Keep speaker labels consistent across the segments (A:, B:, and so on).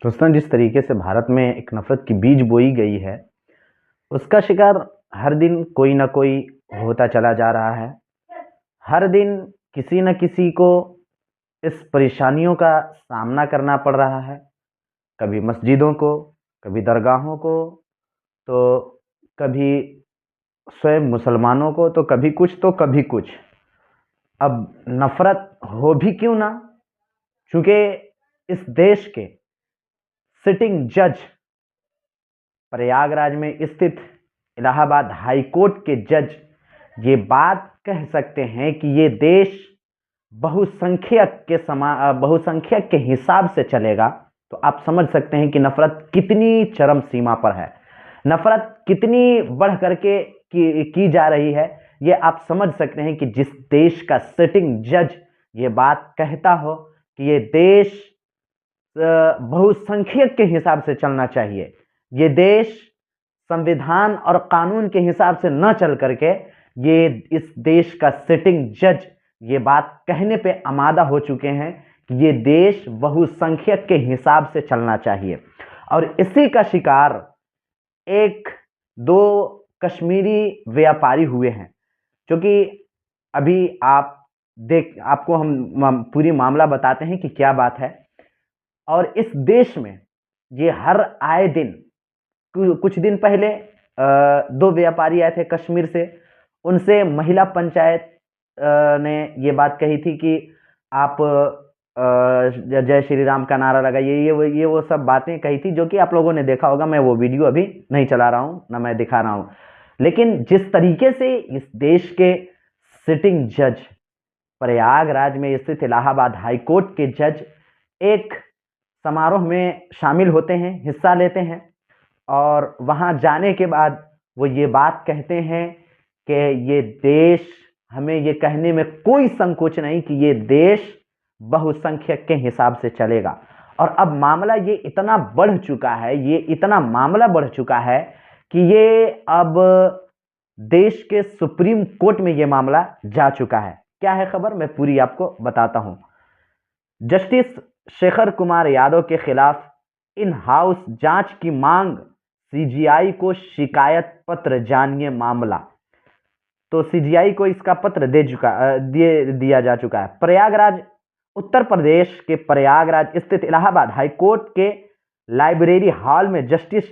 A: दोस्तों, जिस तरीके से भारत में एक नफरत की बीज बोई गई है, उसका शिकार हर दिन कोई ना कोई होता चला जा रहा है। हर दिन किसी न किसी को इस परेशानियों का सामना करना पड़ रहा है। कभी मस्जिदों को, कभी दरगाहों को, तो कभी स्वयं मुसलमानों को, तो कभी कुछ तो कभी कुछ। अब नफरत हो भी क्यों ना, चूंकि इस देश के सिटिंग जज, प्रयागराज में स्थित इलाहाबाद हाई कोर्ट के जज ये बात कह सकते हैं कि ये देश बहुसंख्यक के हिसाब से चलेगा, तो आप समझ सकते हैं कि नफरत कितनी चरम सीमा पर है। नफरत कितनी बढ़ करके की जा रही है, ये आप समझ सकते हैं कि जिस देश का सिटिंग जज ये बात कहता हो कि ये देश बहुसंख्यक के हिसाब से चलना चाहिए, ये देश संविधान और कानून के हिसाब से न चल करके ये इस देश का सिटिंग जज ये बात कहने पे आमादा हो चुके हैं कि ये देश बहुसंख्यक के हिसाब से चलना चाहिए। और इसी का शिकार एक दो कश्मीरी व्यापारी हुए हैं। क्योंकि अभी आपको हम पूरी मामला बताते हैं कि क्या बात है। और इस देश में ये हर आए दिन, कुछ दिन पहले दो व्यापारी आए थे कश्मीर से। उनसे महिला पंचायत ने ये बात कही थी कि आप जय श्री राम का नारा लगाइए, ये वो सब बातें कही थी, जो कि आप लोगों ने देखा होगा। मैं वो वीडियो अभी नहीं चला रहा हूँ, ना मैं दिखा रहा हूँ। लेकिन जिस तरीके से इस देश के सिटिंग जज, प्रयागराज में स्थित इलाहाबाद हाई कोर्ट के जज एक समारोह में शामिल होते हैं, हिस्सा लेते हैं, और वहां जाने के बाद वो ये बात कहते हैं कि ये देश, हमें ये कहने में कोई संकोच नहीं कि ये देश बहुसंख्यक के हिसाब से चलेगा। और अब मामला ये इतना बढ़ चुका है, ये इतना मामला बढ़ चुका है कि ये अब देश के सुप्रीम कोर्ट में ये मामला जा चुका है। क्या है खबर, मैं पूरी आपको बताता हूं। जस्टिस शेखर कुमार यादव के खिलाफ इन हाउस जांच की मांग, सीजीआई को शिकायत पत्र, जानिए मामला। तो सीजीआई को इसका पत्र दिया जा चुका है। प्रयागराज, उत्तर प्रदेश के प्रयागराज स्थित इलाहाबाद हाई कोर्ट के लाइब्रेरी हॉल में जस्टिस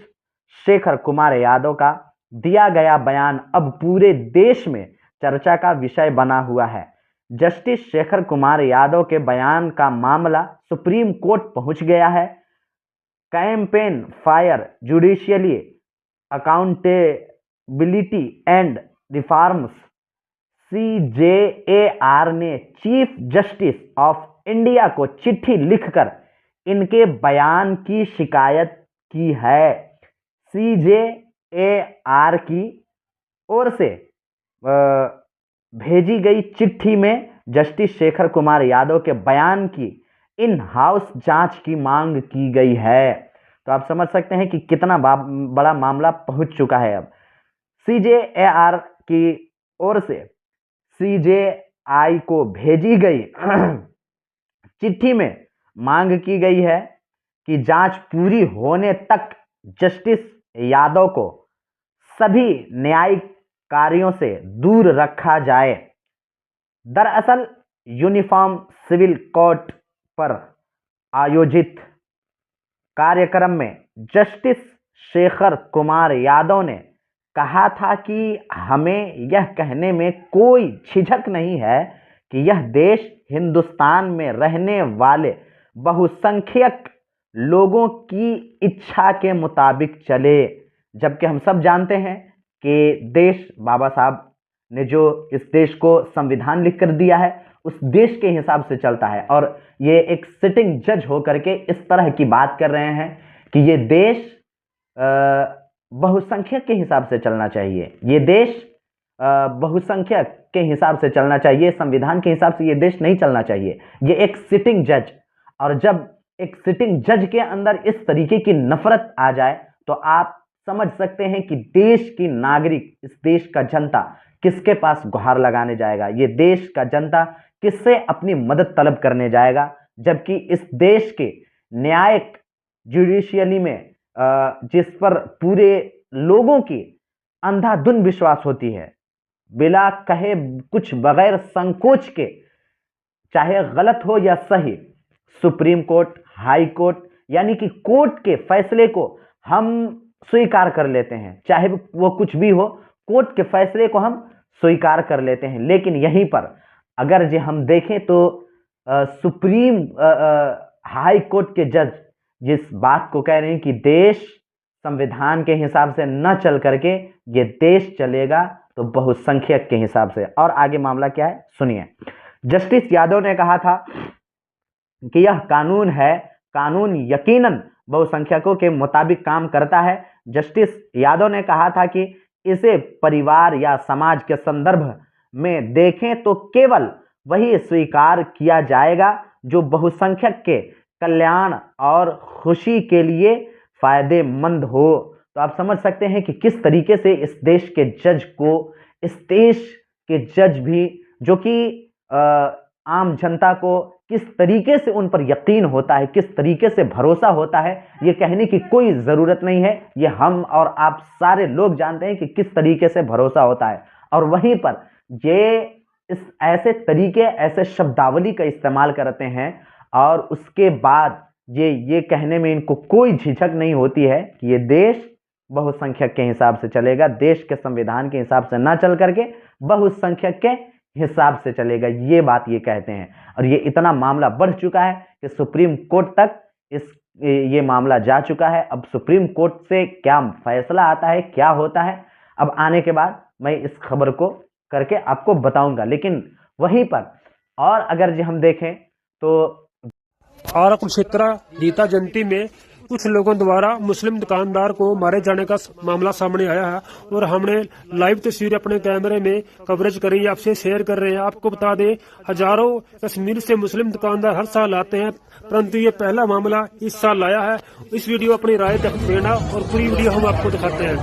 A: शेखर कुमार यादव का दिया गया बयान अब पूरे देश में चर्चा का विषय बना हुआ है। जस्टिस शेखर कुमार यादव के बयान का मामला सुप्रीम कोर्ट पहुंच गया है। Campaign for judicial accountability and reforms, CJAR ने चीफ जस्टिस ऑफ इंडिया को चिट्ठी लिखकर इनके बयान की शिकायत की है। सीजेएआर की ओर से भेजी गई चिट्ठी में जस्टिस शेखर कुमार यादव के बयान की इन हाउस जांच की मांग की गई है। तो आप समझ सकते हैं कि कितना बड़ा मामला पहुंच चुका है। अब सीजेएआर की ओर से सीजेआई को भेजी गई चिट्ठी में मांग की गई है कि जांच पूरी होने तक जस्टिस यादव को सभी न्यायिक कार्यों से दूर रखा जाए। दरअसल यूनिफॉर्म सिविल कोर्ट पर आयोजित कार्यक्रम में जस्टिस शेखर कुमार यादव ने कहा था कि हमें यह कहने में कोई झिझक नहीं है कि यह देश हिंदुस्तान में रहने वाले बहुसंख्यक लोगों की इच्छा के मुताबिक चले। जबकि हम सब जानते हैं कि देश, बाबा साहब ने जो इस देश को संविधान लिख कर दिया है, उस देश के हिसाब से चलता है। और ये एक सिटिंग जज होकर के इस तरह की बात कर रहे हैं कि ये देश बहुसंख्यक के हिसाब से चलना चाहिए, ये देश बहुसंख्यक के हिसाब से चलना चाहिए, संविधान के हिसाब से ये देश नहीं चलना चाहिए। ये एक सिटिंग जज, और जब एक सिटिंग जज के अंदर इस तरीके की नफरत आ जाए, तो आप समझ सकते हैं कि देश की नागरिक, इस देश का जनता किसके पास गुहार लगाने जाएगा, ये देश का जनता किससे अपनी मदद तलब करने जाएगा। जबकि इस देश के न्यायिक जुडिशियली में जिस पर पूरे लोगों की अंधाधुंध विश्वास होती है, बिला कहे कुछ बगैर संकोच के, चाहे गलत हो या सही, सुप्रीम कोर्ट, हाई कोर्ट, यानी कि कोर्ट के फैसले को हम स्वीकार कर लेते हैं, चाहे वो कुछ भी हो, कोर्ट के फैसले को हम स्वीकार कर लेते हैं। लेकिन यहीं पर अगर जो हम देखें तो सुप्रीम हाई कोर्ट के जज जिस बात को कह रहे हैं कि देश संविधान के हिसाब से न चल करके ये देश चलेगा तो बहुसंख्यक के हिसाब से। और आगे मामला क्या है सुनिए। जस्टिस यादव ने कहा था कि यह कानून है, कानून यकीनन बहुसंख्यकों के मुताबिक काम करता है। जस्टिस यादव ने कहा था कि इसे परिवार या समाज के संदर्भ में देखें तो केवल वही स्वीकार किया जाएगा जो बहुसंख्यक के कल्याण और खुशी के लिए फायदेमंद हो। तो आप समझ सकते हैं कि किस तरीके से इस देश के जज को, इस देश के जज भी जो कि आम जनता को किस तरीके से उन पर यकीन होता है, किस तरीके से भरोसा होता है, ये कहने की कोई ज़रूरत नहीं है। ये हम और आप सारे लोग जानते हैं कि किस तरीके से भरोसा होता है। और वहीं पर ये इस ऐसे तरीके, ऐसे शब्दावली का इस्तेमाल करते हैं और उसके बाद ये कहने में इनको कोई झिझक नहीं होती है कि ये देश बहुसंख्यक के हिसाब से चलेगा, देश के संविधान के हिसाब से ना चल करके बहुसंख्यक के हिसाब से चलेगा, ये बात ये कहते हैं। और ये इतना मामला बढ़ चुका है कि सुप्रीम कोर्ट तक ये मामला जा चुका है। अब सुप्रीम कोर्ट से क्या फैसला आता है, क्या होता है, अब आने के बाद मैं इस खबर को करके आपको बताऊंगा। लेकिन वहीं पर और अगर जो हम देखें तो
B: आरा कुरुक्षेत्र गीता जयंती में कुछ लोगों द्वारा मुस्लिम दुकानदार को मारे जाने का मामला सामने आया है और हमने लाइव तस्वीरें अपने कैमरे में कवरेज करी, आपसे शेयर कर रहे हैं। आपको बता दें, हजारों कश्मीर से मुस्लिम दुकानदार हर साल आते हैं, परंतु ये पहला मामला इस साल आया है। इस वीडियो अपनी राय देना और पूरी वीडियो हम आपको दिखाते हैं।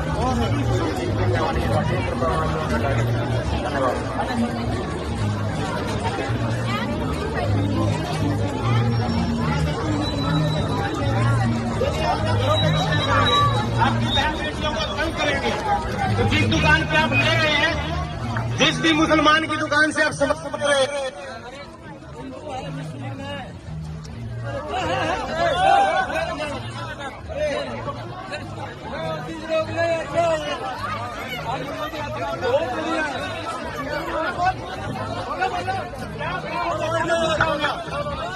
C: आपकी बहन बेटियों को तंग करेंगे तो जिस दुकान पे आप ले रहे हैं, जिस भी मुसलमान की दुकान से आप समझ रहे हैं,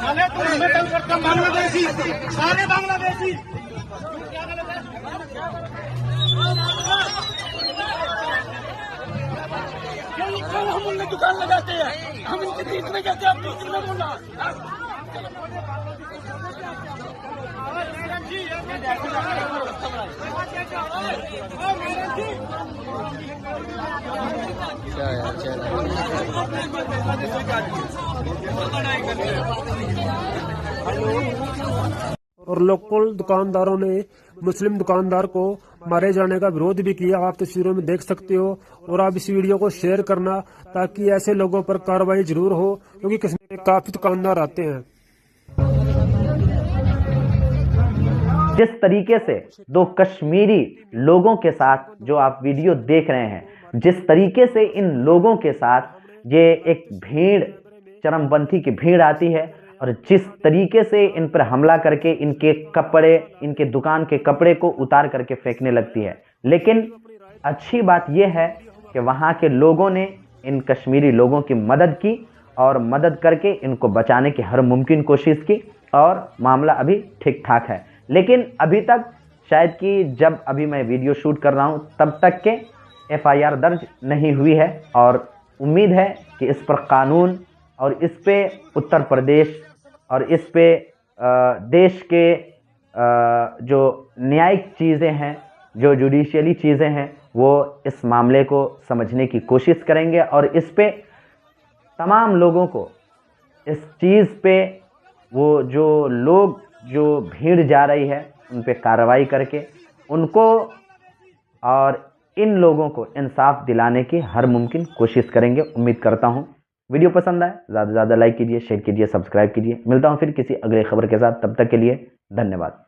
C: साले तुम हमें तंग करते हो, बांग्लादेशी, सारे बांग्लादेशी। हम उनमें दुकान लगाते हैं, हम इनके बीच में जाते हैं, बीच में बोलना।
B: और लोकल दुकानदारों ने मुस्लिम दुकानदार को मारे जाने का विरोध भी किया, आप तस्वीरों में देख सकते हो। और आप इस वीडियो को शेयर करना ताकि ऐसे लोगों पर कार्रवाई जरूर हो, क्योंकि कश्मीर में काफी दुकानदार आते हैं।
A: जिस तरीके से दो कश्मीरी लोगों के साथ जो आप वीडियो देख रहे हैं, जिस तरीके से इन लोगों के साथ ये एक भीड़, चरमपंथी की भीड़ आती है और जिस तरीके से इन पर हमला करके इनके कपड़े, इनके दुकान के कपड़े को उतार करके फेंकने लगती है। लेकिन अच्छी बात यह है कि वहाँ के लोगों ने इन कश्मीरी लोगों की मदद की और मदद करके इनको बचाने की हर मुमकिन कोशिश की और मामला अभी ठीक ठाक है। लेकिन अभी तक शायद कि जब अभी मैं वीडियो शूट कर रहा हूँ तब तक के FIR दर्ज नहीं हुई है और उम्मीद है कि इस पर कानून और इस पे उत्तर प्रदेश और इस पे देश के जो न्यायिक चीज़ें हैं, जो जुडिशियली चीज़ें हैं, वो इस मामले को समझने की कोशिश करेंगे और इस पे तमाम लोगों को इस चीज़ पे वो जो लोग जो भीड़ जा रही है उन पे कार्रवाई करके उनको और इन लोगों को इंसाफ दिलाने की हर मुमकिन कोशिश करेंगे। उम्मीद करता हूँ वीडियो पसंद आए, ज़्यादा से ज़्यादा लाइक कीजिए, शेयर कीजिए, सब्सक्राइब कीजिए। मिलता हूँ फिर किसी अगले खबर के साथ, तब तक के लिए धन्यवाद।